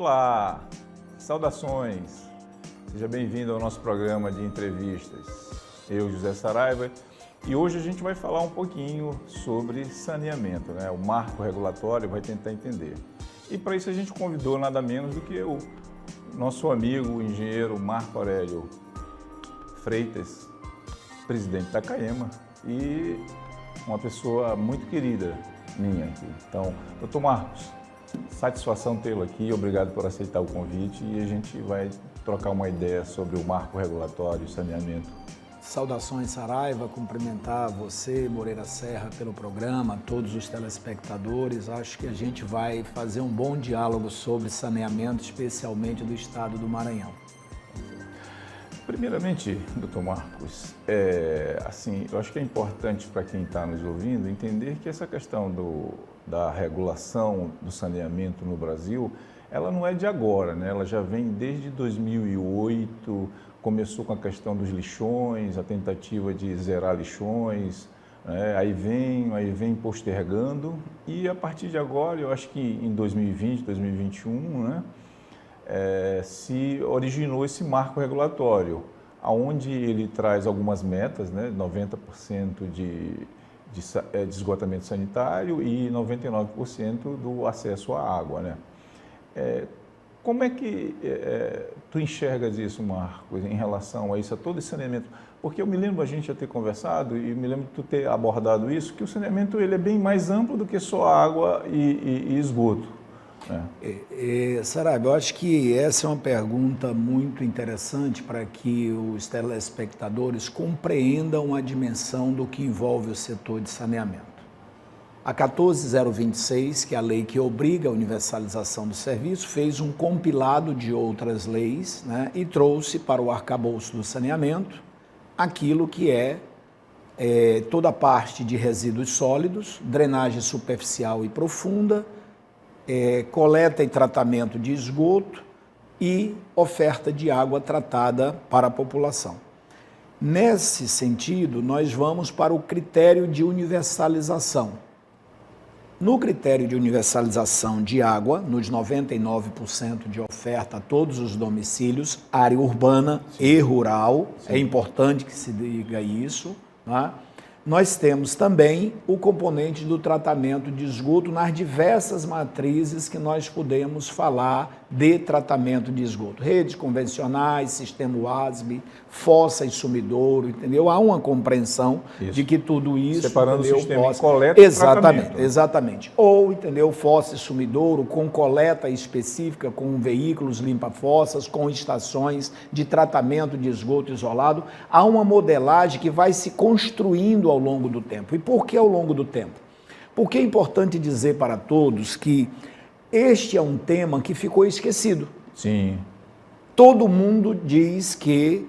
Olá, saudações, seja bem-vindo ao nosso programa de entrevistas. Eu, José Saraiva, e hoje a gente vai falar um pouquinho sobre saneamento, né? O marco regulatório vai tentar entender. E para isso a gente convidou nada menos do que o nosso amigo, o engenheiro Marco Aurélio Freitas, presidente da CAEMA e uma pessoa muito querida minha aqui. Então, doutor Marcos, satisfação tê-lo aqui, obrigado por aceitar o convite e a gente vai trocar uma ideia sobre o marco regulatório e saneamento. Saudações, Saraiva, cumprimentar você, Moreira Serra, pelo programa, todos os telespectadores. Acho que a gente vai fazer um bom diálogo sobre saneamento, especialmente do estado do Maranhão. Primeiramente, doutor Marcos, eu acho que é importante para quem está nos ouvindo entender que essa questão da regulação do saneamento no Brasil, ela não é de agora, né? Ela já vem desde 2008, começou com a questão dos lixões, a tentativa de zerar lixões, né? aí vem postergando e a partir de agora, eu acho que em 2020, 2021, né? Se originou esse marco regulatório, onde ele traz algumas metas, né? 90% de esgotamento sanitário e 99% do acesso à água, né? Como é que tu enxergas isso, Marcos, em relação a isso, a todo esse saneamento? Porque eu me lembro a gente já ter conversado e me lembro de tu ter abordado isso, que o saneamento ele é bem mais amplo do que só água e esgoto. Saraiva, eu acho que essa é uma pergunta muito interessante para que os telespectadores compreendam a dimensão do que envolve o setor de saneamento. A 14026, que é a lei que obriga a universalização do serviço, fez um compilado de outras leis, né, e trouxe para o arcabouço do saneamento aquilo que é toda a parte de resíduos sólidos, drenagem superficial e profunda, coleta e tratamento de esgoto e oferta de água tratada para a população. Nesse sentido, nós vamos para o critério de universalização. No critério de universalização de água, nos 99% de oferta a todos os domicílios, área urbana e rural, é importante que se diga isso, né? Nós temos também o componente do tratamento de esgoto nas diversas matrizes que nós podemos falar de tratamento de esgoto. Redes convencionais, sistema WASB, fossa e sumidouro, entendeu? Há uma compreensão de que tudo isso... Separando entendeu? o sistema em coleta e tratamento. Exatamente. Ou, entendeu? Fossa e sumidouro com coleta específica, com veículos limpa-fossas, com estações de tratamento de esgoto isolado. Há uma modelagem que vai se construindo ao longo do tempo. E por que ao longo do tempo? Porque é importante dizer para todos que este é um tema que ficou esquecido. Sim. Todo mundo diz que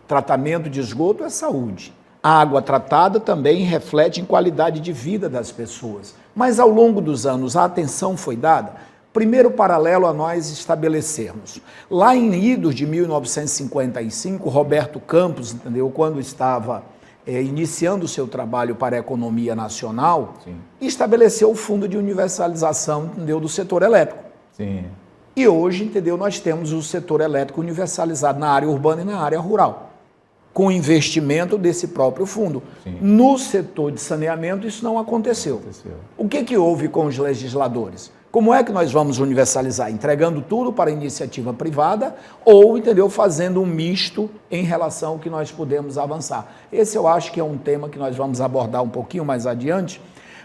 tratamento de esgoto é saúde. A água tratada também reflete em qualidade de vida das pessoas. Mas ao longo dos anos a atenção foi dada. Primeiro paralelo a nós estabelecermos. Lá em idos de 1955, Roberto Campos, entendeu, quando estava iniciando o seu trabalho para a economia nacional, sim, estabeleceu o fundo de universalização, entendeu, do setor elétrico. Sim. E hoje, entendeu, nós temos o setor elétrico universalizado na área urbana e na área rural, com investimento desse próprio fundo. Sim. No setor de saneamento, isso não aconteceu. O que houve com os legisladores? Como é que nós vamos universalizar? Entregando tudo para a iniciativa privada ou, entendeu, fazendo um misto em relação ao que nós podemos avançar? Esse eu acho que é um tema que nós vamos abordar um pouquinho mais adiante,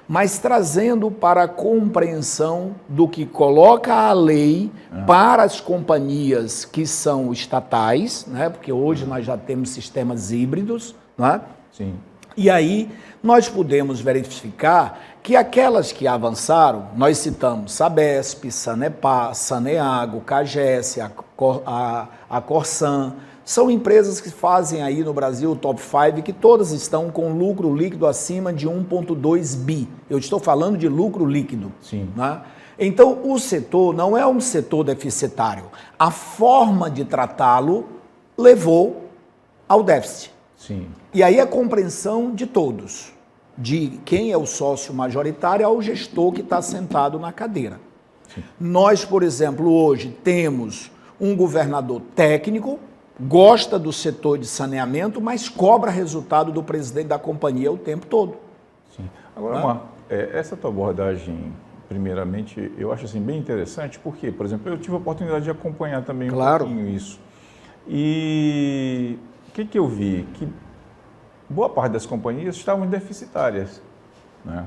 mas trazendo para a compreensão do que coloca a lei para as companhias que são estatais, né? Porque hoje nós já temos sistemas híbridos, né? Sim. E aí nós podemos verificar que aquelas que avançaram, nós citamos Sabesp, Sanepar, Saneago, Cagesse, a Corsan, são empresas que fazem aí no Brasil o top 5, que todas estão com lucro líquido acima de 1,2 bi. Eu estou falando de lucro líquido. Sim. Né? Então, o setor não é um setor deficitário. A forma de tratá-lo levou ao déficit. Sim. E aí a compreensão de todos, de quem é o sócio majoritário ao gestor que está sentado na cadeira. Nós, por exemplo, hoje temos um governador técnico, gosta do setor de saneamento, mas cobra resultado do presidente da companhia o tempo todo. Sim. Agora, Marco, essa tua abordagem, primeiramente, eu acho assim, bem interessante, porque, por exemplo, eu tive a oportunidade de acompanhar também um pouquinho isso. E o que eu vi? Que boa parte das companhias estavam deficitárias, né?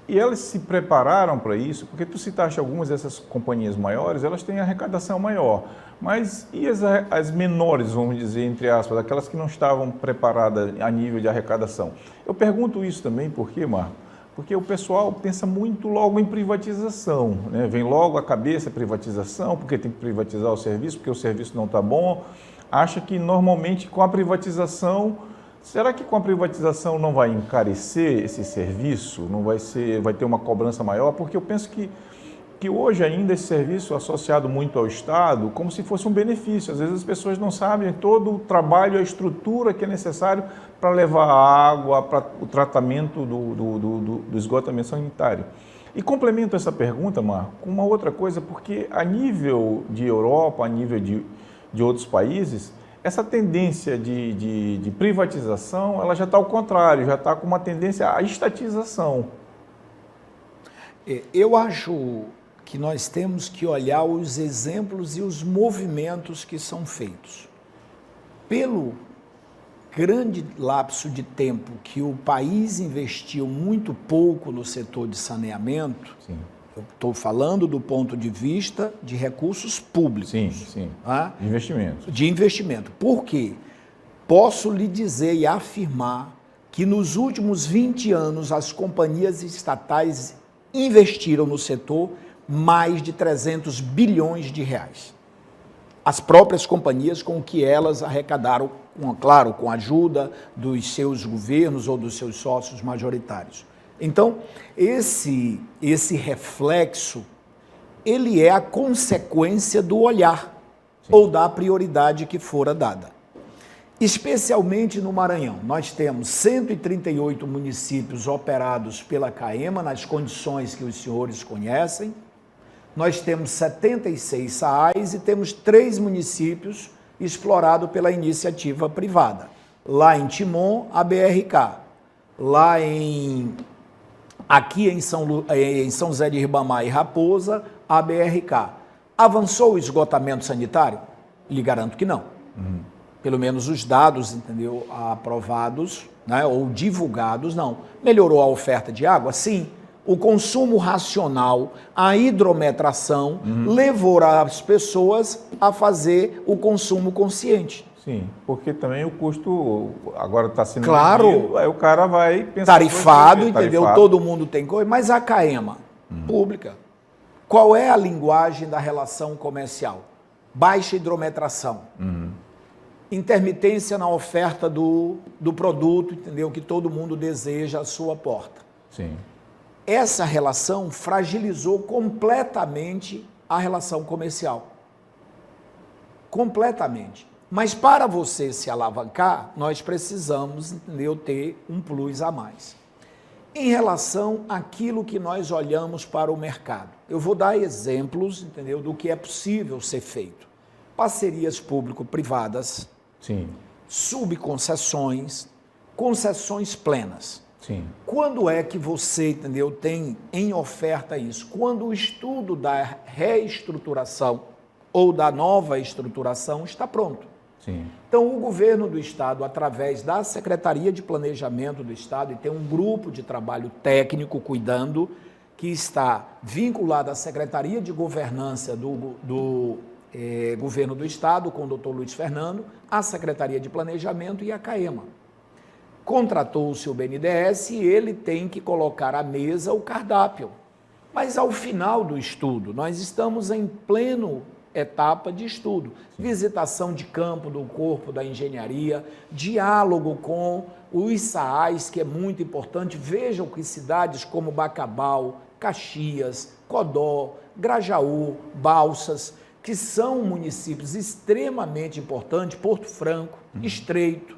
E elas se prepararam para isso, porque tu citaste algumas dessas companhias maiores, elas têm arrecadação maior. Mas e as menores, vamos dizer, entre aspas, aquelas que não estavam preparadas a nível de arrecadação? Eu pergunto isso também, por quê, Marco? Porque o pessoal pensa muito logo em privatização, né? Vem logo à cabeça a privatização, porque tem que privatizar o serviço, porque o serviço não está bom. Acha que normalmente com a privatização, será que com a privatização não vai encarecer esse serviço? Não vai ter uma cobrança maior? Porque eu penso que hoje ainda esse serviço associado muito ao Estado, como se fosse um benefício. Às vezes as pessoas não sabem todo o trabalho, a estrutura que é necessário para levar a água, para o tratamento do esgotamento sanitário. E complemento essa pergunta, Marco, com uma outra coisa, porque a nível de Europa, a nível de outros países, essa tendência de privatização, ela já está ao contrário, já está com uma tendência à estatização. Eu acho que nós temos que olhar os exemplos e os movimentos que são feitos. Pelo grande lapso de tempo que o país investiu muito pouco no setor de saneamento, Sim. eu estou falando do ponto de vista de recursos públicos. Sim. Tá? De investimento. De investimento. Por quê? Posso lhe dizer e afirmar que nos últimos 20 anos as companhias estatais investiram no setor mais de 300 bilhões de reais. As próprias companhias com o que elas arrecadaram, claro, com a ajuda dos seus governos ou dos seus sócios majoritários. Então, esse reflexo, ele é a consequência do olhar ou da prioridade que fora dada. Especialmente no Maranhão, nós temos 138 municípios operados pela CAEMA, nas condições que os senhores conhecem. Nós temos 76 SAAIs e temos 3 municípios explorados pela iniciativa privada. Lá em Timon, a BRK. Aqui em São José de Ribamar e Raposa, a BRK. Avançou o esgotamento sanitário? Lhe garanto que não. Pelo menos os dados, entendeu, aprovados, né, ou divulgados, não. Melhorou a oferta de água? Sim. O consumo racional, a hidrometração, levou as pessoas a fazer o consumo consciente. Sim, porque também o custo agora está sendo... Claro. Medido, aí o cara vai pensar... Tarifado, entendeu? Todo mundo tem coisa. Mas a CAEMA, pública, qual é a linguagem da relação comercial? Baixa hidrometração. Intermitência na oferta do produto, entendeu? Que todo mundo deseja à sua porta. Sim. Essa relação fragilizou completamente a relação comercial. Completamente. Mas para você se alavancar, nós precisamos, entendeu, ter um plus a mais. Em relação àquilo que nós olhamos para o mercado, eu vou dar exemplos, entendeu, do que é possível ser feito. Parcerias público-privadas, Sim. subconcessões, concessões plenas. Sim. Quando é que você, entendeu, tem em oferta isso? Quando o estudo da reestruturação ou da nova estruturação está pronto. Sim. Então, o governo do Estado, através da Secretaria de Planejamento do Estado, e tem um grupo de trabalho técnico cuidando, que está vinculado à Secretaria de Governança do Governo do Estado, com o doutor Luiz Fernando, à Secretaria de Planejamento e à CAEMA. Contratou-se o BNDES e ele tem que colocar à mesa o cardápio. Mas ao final do estudo, nós estamos em pleno etapa de estudo. Visitação de campo do corpo da engenharia, diálogo com os SAAIs, que é muito importante. Vejam que cidades como Bacabal, Caxias, Codó, Grajaú, Balsas, que são municípios extremamente importantes, Porto Franco, Estreito,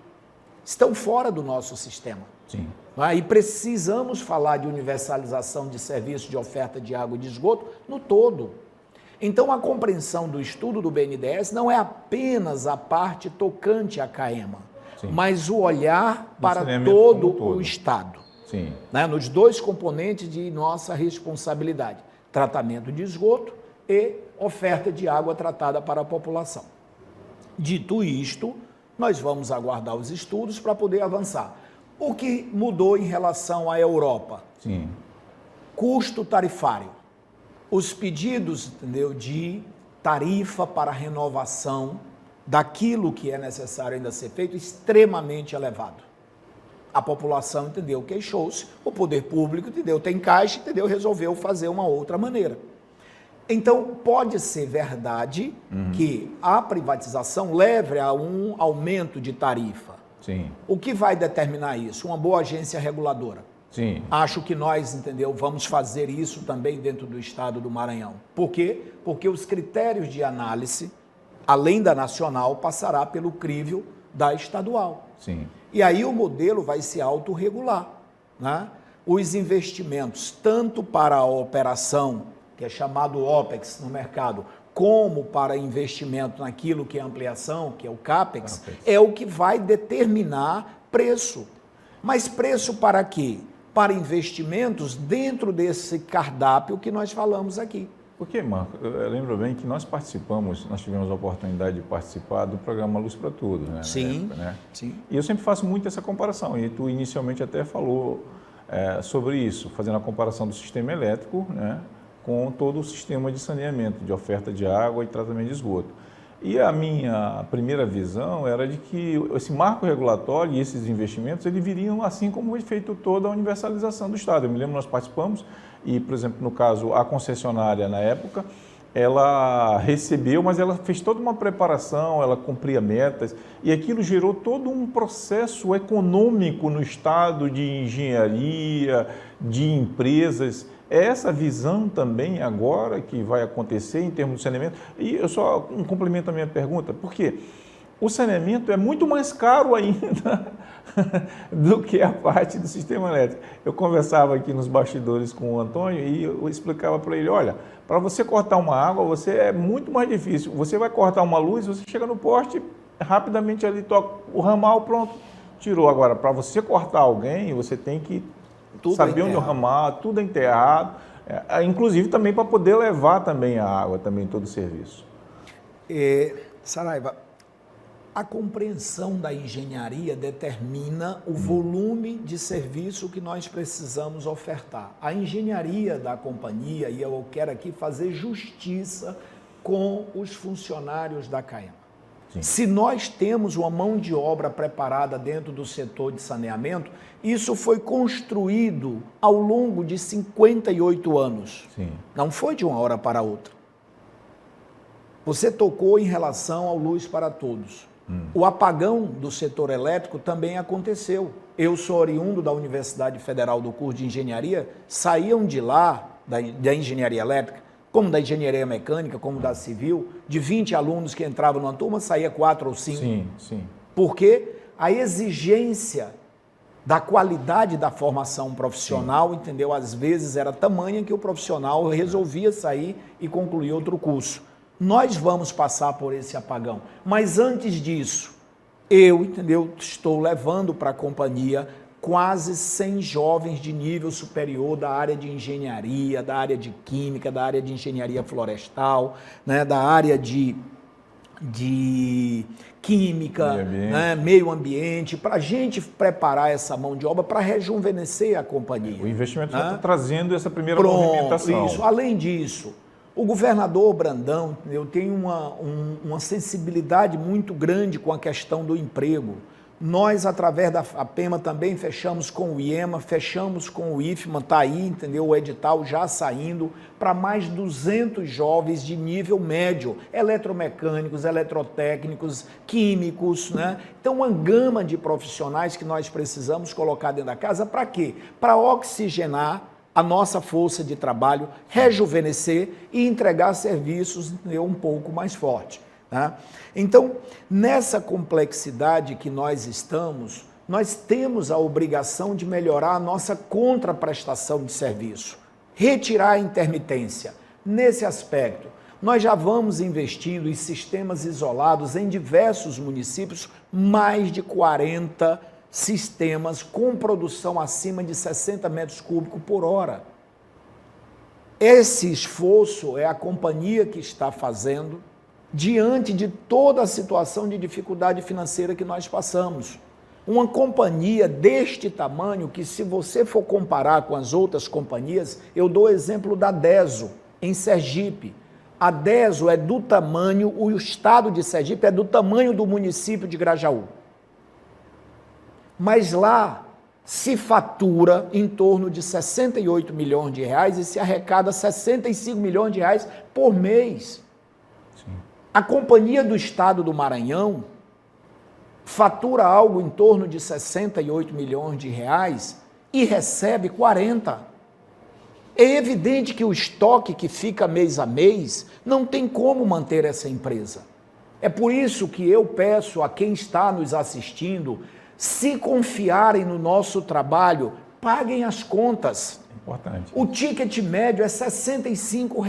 estão fora do nosso sistema. Sim. E precisamos falar de universalização de serviços de oferta de água e de esgoto no todo. Então, a compreensão do estudo do BNDES não é apenas a parte tocante à CAEMA, sim, mas o olhar para todo o Estado. Sim. Né? Nos dois componentes de nossa responsabilidade, tratamento de esgoto e oferta de água tratada para a população. Dito isto, nós vamos aguardar os estudos para poder avançar. O que mudou em relação à Europa? Sim. Custo tarifário. Os pedidos, entendeu, de tarifa para renovação daquilo que é necessário ainda ser feito, extremamente elevado. A população, entendeu, queixou-se, o poder público, entendeu, tem caixa, entendeu, resolveu fazer uma outra maneira. Então, pode ser verdade que a privatização leve a um aumento de tarifa. Sim. O que vai determinar isso? Uma boa agência reguladora. Sim. Acho que nós, entendeu, vamos fazer isso também dentro do estado do Maranhão. Por quê? Porque os critérios de análise, além da nacional, passará pelo crivo da estadual. Sim. E aí o modelo vai se autorregular, né? Os investimentos, tanto para a operação, que é chamado OPEX no mercado, como para investimento naquilo que é ampliação, que é o CAPEX, é o que vai determinar preço. Mas preço para quê? Para investimentos dentro desse cardápio que nós falamos aqui. Porque, Marco, eu lembro bem que nós tivemos a oportunidade de participar do programa Luz para Todos, né? Sim, época, né? Sim. E eu sempre faço muito essa comparação, e tu inicialmente até falou sobre isso, fazendo a comparação do sistema elétrico, né, com todo o sistema de saneamento, de oferta de água e tratamento de esgoto. E a minha primeira visão era de que esse marco regulatório e esses investimentos, eles viriam assim como foi feito toda a universalização do Estado. Eu me lembro, nós participamos e, por exemplo, no caso, a concessionária na época, ela recebeu, mas ela fez toda uma preparação, ela cumpria metas e aquilo gerou todo um processo econômico no Estado de engenharia, de empresas. É essa visão também agora que vai acontecer em termos de saneamento. E eu só complemento a minha pergunta, porque o saneamento é muito mais caro ainda do que a parte do sistema elétrico. Eu conversava aqui nos bastidores com o Antônio e eu explicava para ele, olha, para você cortar uma água, é muito mais difícil. Você vai cortar uma luz, você chega no poste, rapidamente ali toca o ramal, pronto, tirou. Agora, para você cortar alguém, você tem que saber onde o ramal, tudo é enterrado, inclusive também para poder levar também a água, também todo o serviço. Saraiva, a compreensão da engenharia determina o volume de serviço que nós precisamos ofertar. A engenharia da companhia, e eu quero aqui fazer justiça com os funcionários da CAEMA. Sim. Se nós temos uma mão de obra preparada dentro do setor de saneamento, isso foi construído ao longo de 58 anos. Sim. Não foi de uma hora para outra. Você tocou em relação ao Luz para Todos. O apagão do setor elétrico também aconteceu. Eu sou oriundo da Universidade Federal do curso de Engenharia, saíam de lá, da engenharia elétrica, como da engenharia mecânica, como da civil, de 20 alunos que entravam numa turma, saía 4 ou 5. Sim, sim. Porque a exigência da qualidade da formação profissional, entendeu? Às vezes era tamanha que o profissional resolvia sair e concluir outro curso. Nós vamos passar por esse apagão, mas antes disso, entendeu? Estou levando para a companhia quase 100 jovens de nível superior da área de engenharia, da área de química, da área de engenharia florestal, né, da área de química, meio ambiente, para a gente preparar essa mão de obra para rejuvenescer a companhia. O investimento está trazendo essa primeira movimentação. Isso. Além disso, o governador Brandão tem uma sensibilidade muito grande com a questão do emprego. Nós, através da APEMA, também fechamos com o IEMA, fechamos com o IFMA, está aí, entendeu? O edital já saindo para mais 200 jovens de nível médio, eletromecânicos, eletrotécnicos, químicos, né? Então, uma gama de profissionais que nós precisamos colocar dentro da casa, para quê? Para oxigenar a nossa força de trabalho, rejuvenescer e entregar serviços, entendeu? Um pouco mais forte. Tá? Então, nessa complexidade que nós estamos, nós temos a obrigação de melhorar a nossa contraprestação de serviço, retirar a intermitência. Nesse aspecto, nós já vamos investindo em sistemas isolados em diversos municípios, mais de 40 sistemas com produção acima de 60 metros cúbicos por hora. Esse esforço é a companhia que está fazendo diante de toda a situação de dificuldade financeira que nós passamos. Uma companhia deste tamanho, que se você for comparar com as outras companhias, eu dou o exemplo da Deso, em Sergipe. A Deso é do tamanho, o estado de Sergipe é do tamanho do município de Grajaú. Mas lá se fatura em torno de 68 milhões de reais e se arrecada 65 milhões de reais por mês. Sim. A Companhia do Estado do Maranhão fatura algo em torno de 68 milhões de reais e recebe 40. É evidente que o estoque que fica mês a mês não tem como manter essa empresa. É por isso que eu peço a quem está nos assistindo, se confiarem no nosso trabalho, paguem as contas. Importante. O ticket médio é R$ 65.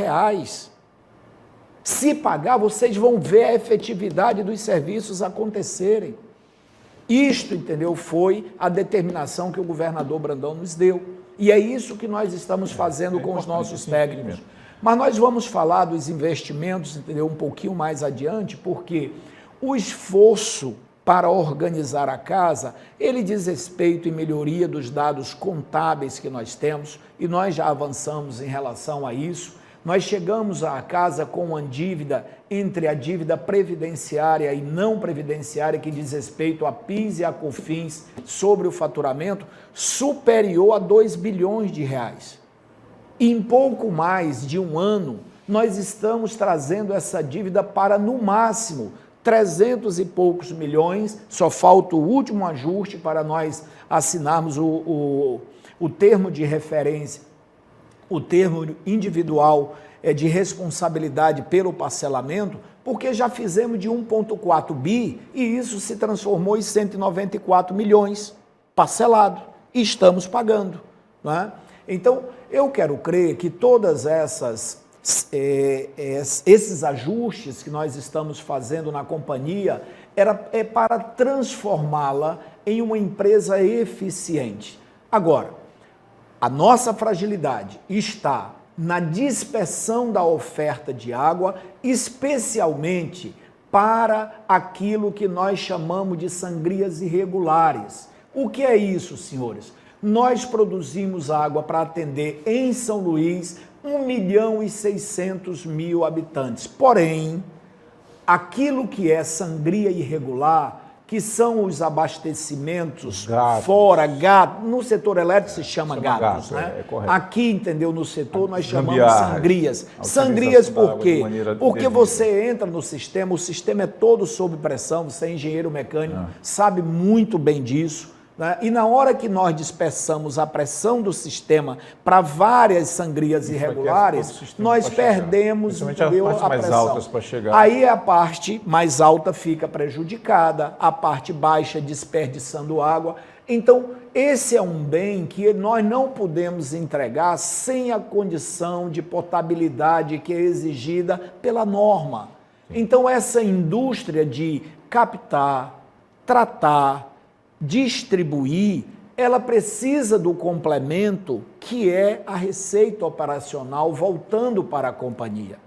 Se pagar, vocês vão ver a efetividade dos serviços acontecerem. Isto, entendeu, foi a determinação que o governador Brandão nos deu. E é isso que nós estamos fazendo com os nossos técnicos. Mas nós vamos falar dos investimentos, entendeu, um pouquinho mais adiante, porque o esforço para organizar a casa, ele diz respeito em melhoria dos dados contábeis que nós temos, e nós já avançamos em relação a isso. Nós chegamos à casa com uma dívida entre a dívida previdenciária e não previdenciária, que diz respeito a PIS e a COFINS sobre o faturamento, superior a 2 bilhões de reais. E em pouco mais de um ano, nós estamos trazendo essa dívida para, no máximo, 300 e poucos milhões, só falta o último ajuste para nós assinarmos o termo de referência, o termo individual de responsabilidade pelo parcelamento, porque já fizemos de 1,4 bi e isso se transformou em 194 milhões parcelado e estamos pagando. Não é? Então, eu quero crer que todas esses ajustes que nós estamos fazendo na companhia é para transformá-la em uma empresa eficiente. Agora, a nossa fragilidade está na dispersão da oferta de água, especialmente para aquilo que nós chamamos de sangrias irregulares. O que é isso, senhores? Nós produzimos água para atender em São Luís 1.600.000 habitantes. Porém, aquilo que é sangria irregular, que são os abastecimentos fora, gato, no setor elétrico se chama gatos, né? É correto. Aqui, entendeu, no setor nós chamamos sangrias. Sangrias por quê? Porque você entra no sistema, o sistema é todo sob pressão, você é engenheiro mecânico, sabe muito bem disso. Né? E na hora que nós dispersamos a pressão do sistema para várias sangrias irregulares, nós perdemos a pressão. Aí a parte mais alta fica prejudicada, a parte baixa desperdiçando água. Então, esse é um bem que nós não podemos entregar sem a condição de potabilidade que é exigida pela norma. Então, essa indústria de captar, tratar, distribuir, ela precisa do complemento que é a receita operacional voltando para a companhia.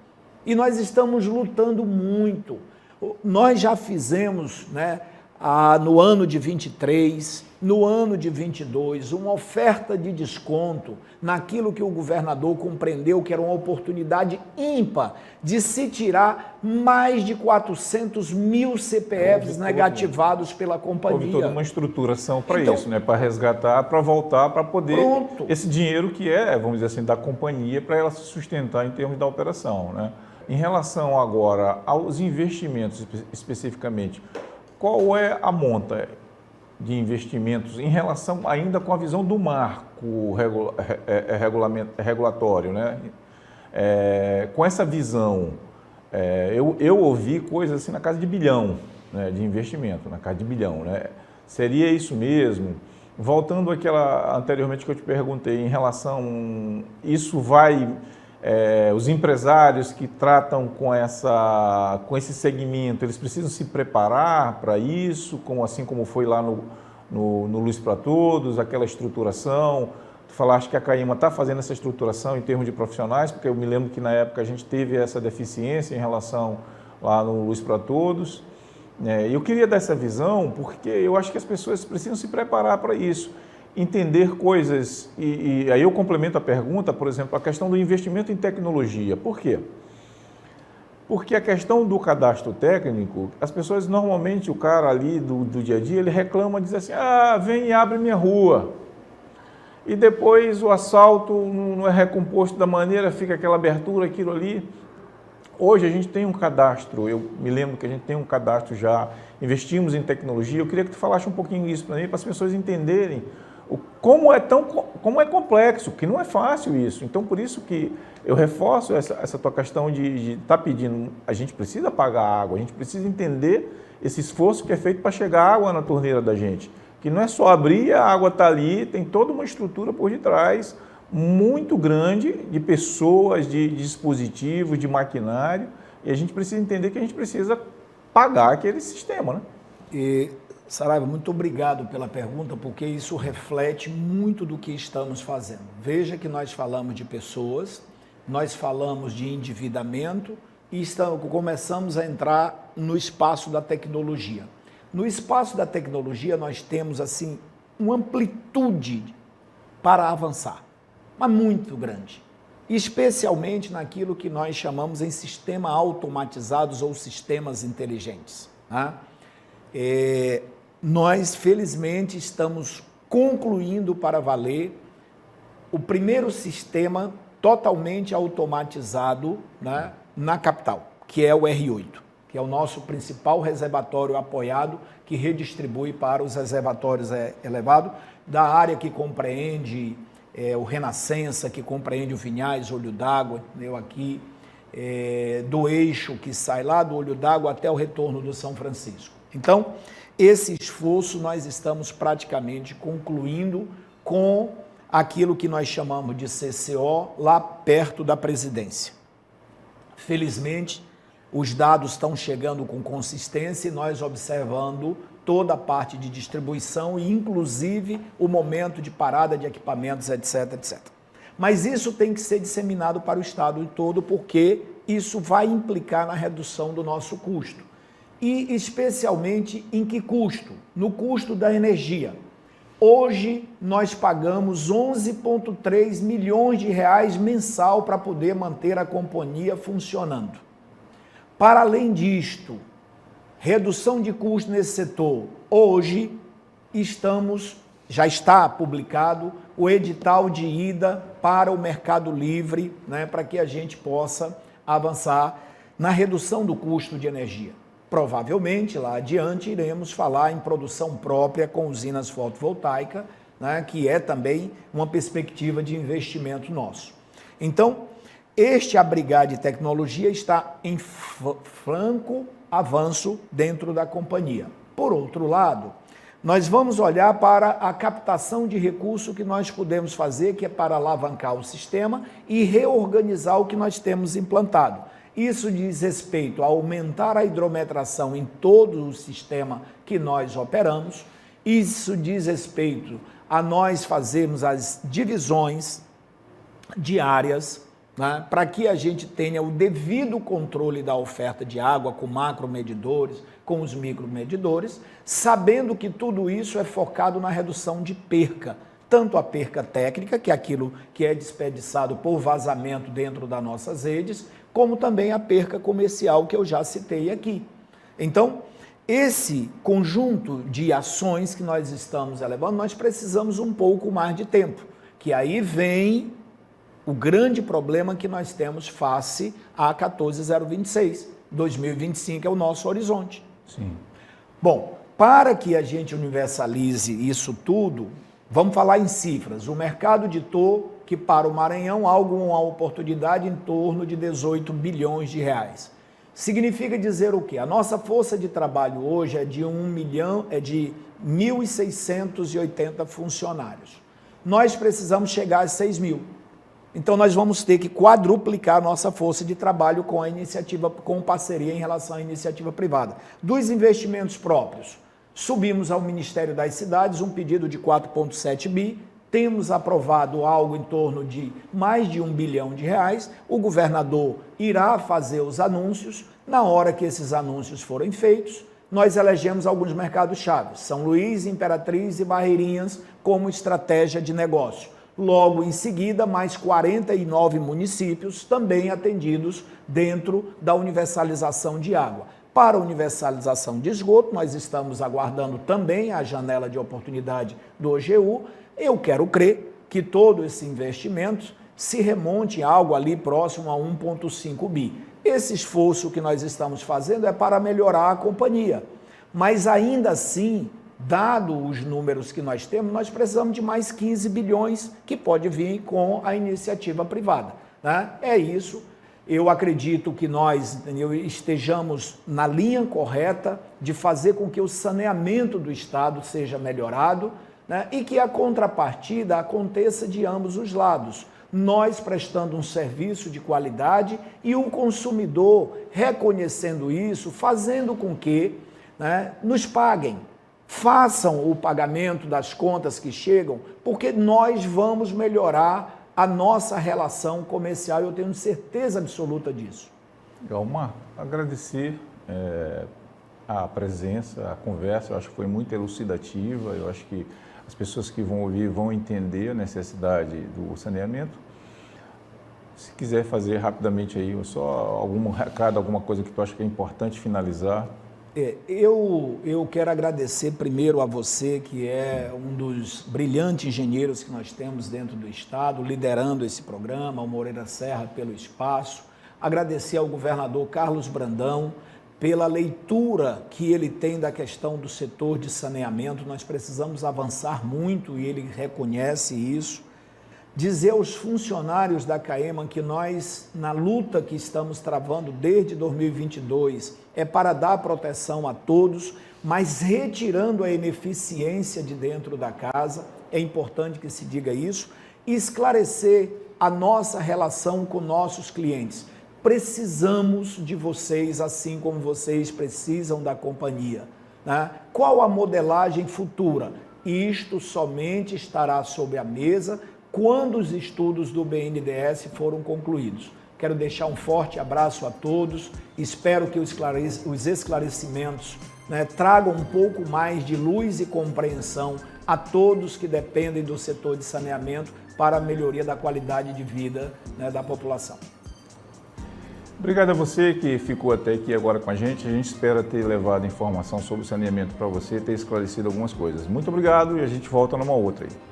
E nós estamos lutando muito. Nós já fizemos, né, no ano de 23, no ano de 22, uma oferta de desconto naquilo que o governador compreendeu que era uma oportunidade ímpar de se tirar mais de 400 mil CPFs negativados pela companhia. Houve toda uma estruturação para isso, né? Para resgatar, para voltar, para poder... Pronto. Esse dinheiro que é, vamos dizer assim, da companhia, para ela se sustentar em termos da operação, né? Em relação agora aos investimentos especificamente, qual é a monta de investimentos em relação ainda com a visão do marco regulatório, né? Com essa visão, eu ouvi coisas assim na casa de bilhão, né, de investimento, na casa de bilhão, né? Seria isso mesmo? Voltando àquela anteriormente que eu te perguntei, em relação, isso vai, os empresários que tratam com esse segmento, eles precisam se preparar para isso, assim como foi lá no Luz para Todos, aquela estruturação. Tu falaste que a Caima está fazendo essa estruturação em termos de profissionais, porque eu me lembro que na época a gente teve essa deficiência em relação lá no Luz para Todos. Eu queria dar essa visão porque eu acho que as pessoas precisam se preparar para isso, entender coisas, e aí eu complemento a pergunta, por exemplo, a questão do investimento em tecnologia. Por quê? Porque a questão do cadastro técnico, as pessoas normalmente, o cara ali do dia a dia, ele reclama, diz assim, vem e abre minha rua. E depois o asfalto não é recomposto da maneira, fica aquela abertura, aquilo ali. Hoje a gente tem um cadastro, eu me lembro que a gente tem um cadastro já, investimos em tecnologia. Eu queria que tu falasse um pouquinho isso para mim, para as pessoas entenderem como é complexo, que não é fácil isso. Então, por isso que eu reforço essa tua questão de estar pedindo, a gente precisa pagar água, a gente precisa entender esse esforço que é feito para chegar água na torneira da gente. Que não é só abrir, a água está ali, tem toda uma estrutura por detrás, muito grande, de pessoas, de dispositivos, de maquinário, e a gente precisa entender que a gente precisa pagar aquele sistema, né? E, Saraiva, muito obrigado pela pergunta, porque isso reflete muito do que estamos fazendo. Veja que nós falamos de pessoas, nós falamos de endividamento e começamos a entrar no espaço da tecnologia. No espaço da tecnologia, nós temos, assim, uma amplitude para avançar, mas muito grande, especialmente naquilo que nós chamamos em sistemas automatizados ou sistemas inteligentes, né? Nós, felizmente, estamos concluindo para valer o primeiro sistema totalmente automatizado, né, na capital, que é o R8, que é o nosso principal reservatório apoiado, que redistribui para os reservatórios elevados, da área que compreende o Renascença, que compreende o Vinhais, Olho d'Água, eu aqui, do eixo que sai lá do Olho d'Água até o retorno do São Francisco. Então, esse esforço nós estamos praticamente concluindo com aquilo que nós chamamos de CCO, lá perto da presidência. Felizmente, os dados estão chegando com consistência e nós observando toda a parte de distribuição e inclusive o momento de parada de equipamentos, etc, etc. Mas isso tem que ser disseminado para o estado todo, porque isso vai implicar na redução do nosso custo. E especialmente em que custo? No custo da energia. Hoje nós pagamos 11,3 milhões de reais mensal para poder manter a companhia funcionando. Para além disto, redução de custo nesse setor. Hoje já está publicado o edital de ida para o Mercado Livre, né, para que a gente possa avançar na redução do custo de energia. Provavelmente, lá adiante, iremos falar em produção própria com usinas fotovoltaicas, né, que é também uma perspectiva de investimento nosso. Então, este abrigar de tecnologia está em franco avanço dentro da companhia. Por outro lado, nós vamos olhar para a captação de recurso que nós podemos fazer, que é para alavancar o sistema e reorganizar o que nós temos implantado. Isso diz respeito a aumentar a hidrometração em todo o sistema que nós operamos. Isso diz respeito a nós fazermos as divisões diárias, né, para que a gente tenha o devido controle da oferta de água com macromedidores, com os micromedidores, sabendo que tudo isso é focado na redução de perca, tanto a perca técnica, que é aquilo que é desperdiçado por vazamento dentro das nossas redes, como também a perca comercial que eu já citei aqui. Então, esse conjunto de ações que nós estamos elevando, nós precisamos um pouco mais de tempo, que aí vem o grande problema que nós temos face a 14026. 2025 é o nosso horizonte. Sim. Bom, para que a gente universalize isso tudo, vamos falar em cifras. O mercado ditou que para o Maranhão uma oportunidade em torno de 18 bilhões de reais. Significa dizer o quê? A nossa força de trabalho hoje é de 1.680 funcionários. Nós precisamos chegar a 6.000. Então, nós vamos ter que quadruplicar a nossa força de trabalho com a iniciativa, com parceria em relação à iniciativa privada. Dos investimentos próprios, subimos ao Ministério das Cidades um pedido de 4,7 bi, temos aprovado algo em torno de mais de R$1 bilhão. O governador irá fazer os anúncios. Na hora que esses anúncios forem feitos, nós elegemos alguns mercados-chave, São Luís, Imperatriz e Barreirinhas, como estratégia de negócio. Logo em seguida, mais 49 municípios também atendidos dentro da universalização de água. Para a universalização de esgoto, nós estamos aguardando também a janela de oportunidade do OGU. Eu quero crer que todo esse investimento se remonte a algo ali próximo a 1,5 bi. Esse esforço que nós estamos fazendo é para melhorar a companhia, mas ainda assim, dado os números que nós temos, nós precisamos de mais 15 bilhões que pode vir com a iniciativa privada, né? É isso. Eu acredito que nós estejamos na linha correta de fazer com que o saneamento do Estado seja melhorado, né? E que a contrapartida aconteça de ambos os lados. Nós prestando um serviço de qualidade e o consumidor reconhecendo isso, fazendo com que, né, nos paguem. Façam o pagamento das contas que chegam, porque nós vamos melhorar a nossa relação comercial, eu tenho certeza absoluta disso. Galmar, agradecer a presença, a conversa, eu acho que foi muito elucidativa, eu acho que as pessoas que vão ouvir vão entender a necessidade do saneamento. Se quiser fazer rapidamente aí, só algum recado, alguma coisa que tu acha que é importante finalizar. Eu quero agradecer primeiro a você, que é um dos brilhantes engenheiros que nós temos dentro do Estado, liderando esse programa, ao Moreira Serra pelo espaço. Agradecer ao governador Carlos Brandão pela leitura que ele tem da questão do setor de saneamento. Nós precisamos avançar muito e ele reconhece isso. Dizer aos funcionários da CAEMA que nós, na luta que estamos travando desde 2022, é para dar proteção a todos, mas retirando a ineficiência de dentro da casa, é importante que se diga isso, e esclarecer a nossa relação com nossos clientes. Precisamos de vocês, assim como vocês precisam da companhia, né? Qual a modelagem futura? Isto somente estará sobre a mesa quando os estudos do BNDES foram concluídos. Quero deixar um forte abraço a todos, espero que os esclarecimentos, né, tragam um pouco mais de luz e compreensão a todos que dependem do setor de saneamento para a melhoria da qualidade de vida, né, da população. Obrigado a você que ficou até aqui agora com a gente espera ter levado informação sobre o saneamento para você, ter esclarecido algumas coisas. Muito obrigado e a gente volta numa outra aí.